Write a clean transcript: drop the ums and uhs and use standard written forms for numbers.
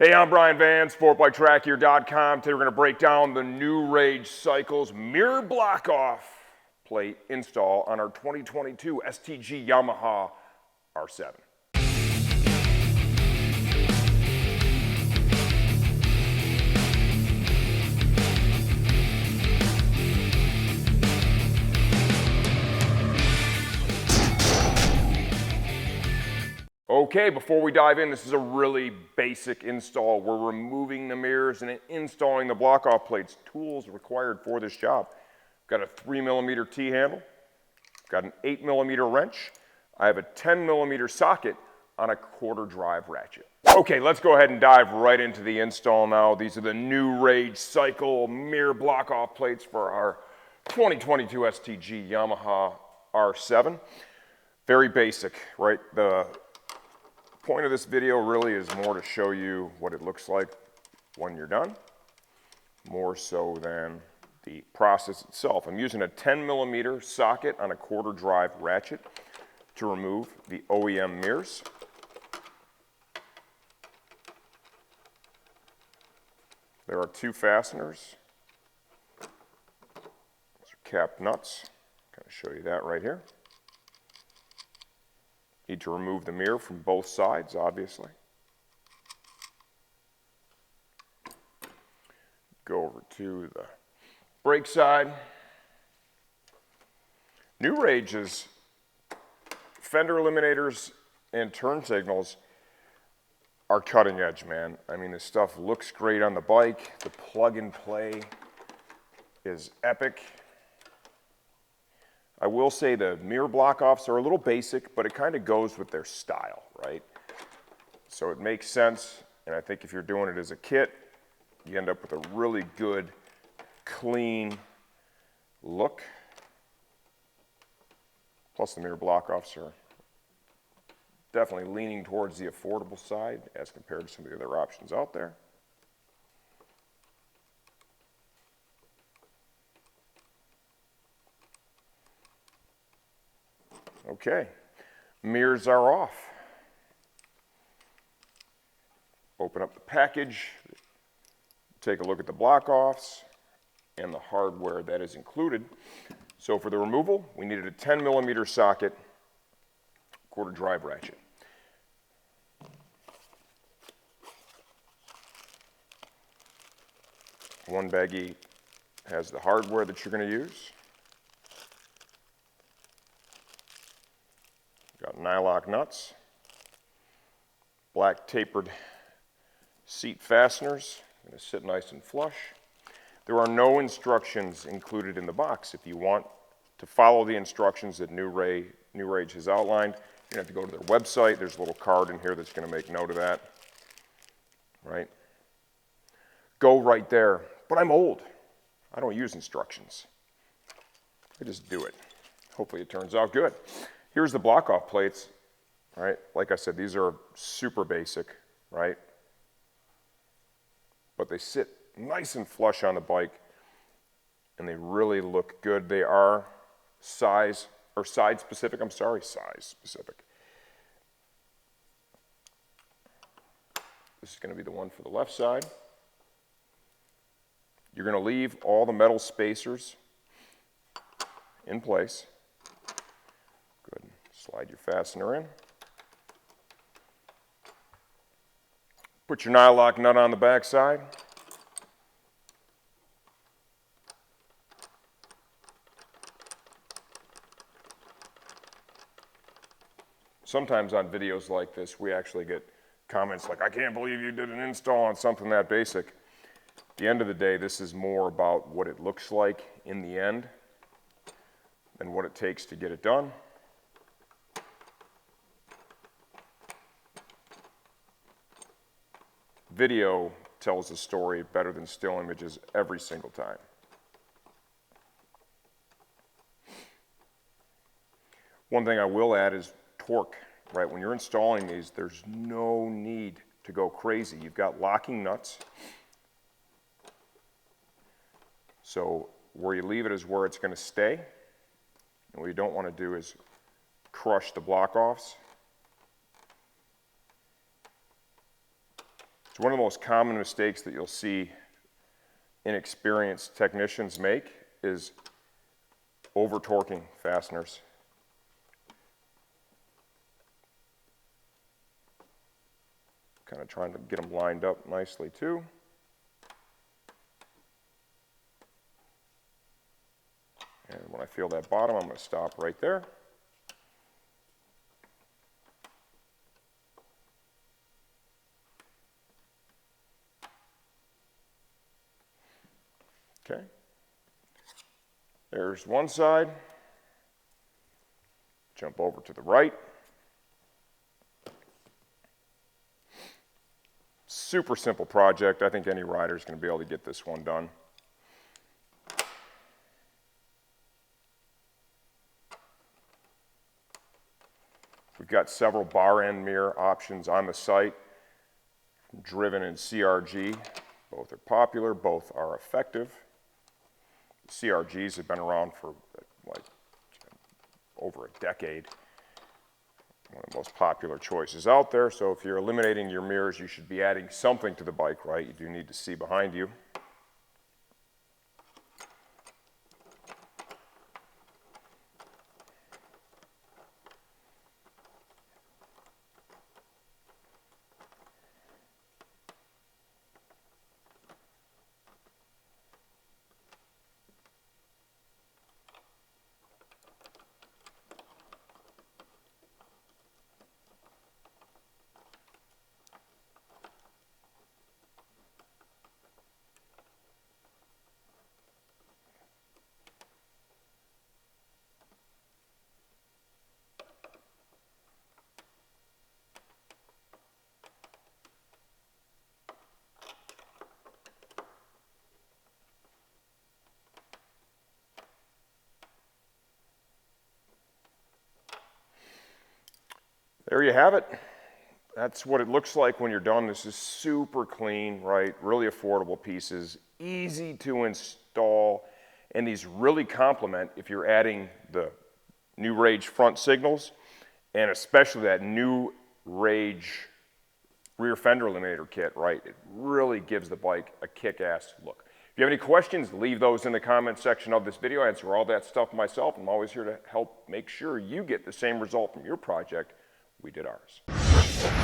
Hey, I'm Brian Van, SportbikeTrackGear.com. Today we're going to break down the New Rage Cycles mirror block-off plate install on our 2022 STG Yamaha R7. Okay, before we dive in, this is a really basic install. We're removing the mirrors and installing the block-off plates. Tools required for this job. Got a 3mm T-handle, got an 8mm wrench. I have a 10mm socket on a quarter drive ratchet. Okay, let's go ahead and dive right into the install now. These are the New Rage Cycle mirror block-off plates for our 2022 STG Yamaha R7. Very basic, right? The point of this video really is more to show you what it looks like when you're done, more so than the process itself. I'm using a 10mm socket on a quarter drive ratchet to remove the OEM mirrors. There are two fasteners. These are cap nuts. I'm going to show you that right here. Need to remove the mirror from both sides, obviously. Go over to the brake side. New Rage's fender eliminators and turn signals are cutting edge, man. I mean, this stuff looks great on the bike. The plug and play is epic. I will say the mirror block-offs are a little basic, but it kind of goes with their style, right? So it makes sense, and I think if you're doing it as a kit, you end up with a really good, clean look. Plus the mirror block-offs are definitely leaning towards the affordable side as compared to some of the other options out there. Okay, mirrors are off. Open up the package, take a look at the block-offs and the hardware that is included. So for the removal, we needed a 10mm socket, quarter drive ratchet. One baggie has the hardware that you're going to use. Got nylock nuts, black tapered seat fasteners, going to sit nice and flush. There are no instructions included in the box. If you want to follow the instructions that New Rage has outlined, you're going to have to go to their website. There's a little card in here that's going to make note of that, right? Go right there. But I'm old. I don't use instructions. I just do it. Hopefully it turns out good. Here's the block-off plates, right? Like I said, these are super basic, right? But they sit nice and flush on the bike, and they really look good. They are size specific. This is going to be the one for the left side. You're going to leave all the metal spacers in place. Good. Slide your fastener in. Put your nylock nut on the back side. Sometimes on videos like this, we actually get comments like, I can't believe you did an install on something that basic. At the end of the day, this is more about what it looks like in the end than what it takes to get it done. Video tells the story better than still images every single time. One thing I will add is torque, right? When you're installing these, there's no need to go crazy. You've got locking nuts. So where you leave it is where it's going to stay. And what you don't want to do is crush the block-offs. So one of the most common mistakes that you'll see inexperienced technicians make is over-torquing fasteners. Kind of trying to get them lined up nicely too. And when I feel that bottom, I'm going to stop right there. Okay. There's one side. Jump over to the right. Super simple project. I think any rider is going to be able to get this one done. We've got several bar end mirror options on the site, driven in CRG. Both are popular, both are effective. CRGs have been around for like over a decade. One of the most popular choices out there. So if you're eliminating your mirrors, you should be adding something to the bike, right? You do need to see behind you. There you have it. That's what it looks like when you're done. This is super clean, right? Really affordable pieces, easy to install, and these really complement if you're adding the new Rage front signals, and especially that new Rage rear fender eliminator kit, right? It really gives the bike a kick-ass look. If you have any questions, leave those in the comment section of this video. I answer all that stuff myself. I'm always here to help make sure you get the same result from your project we did ours.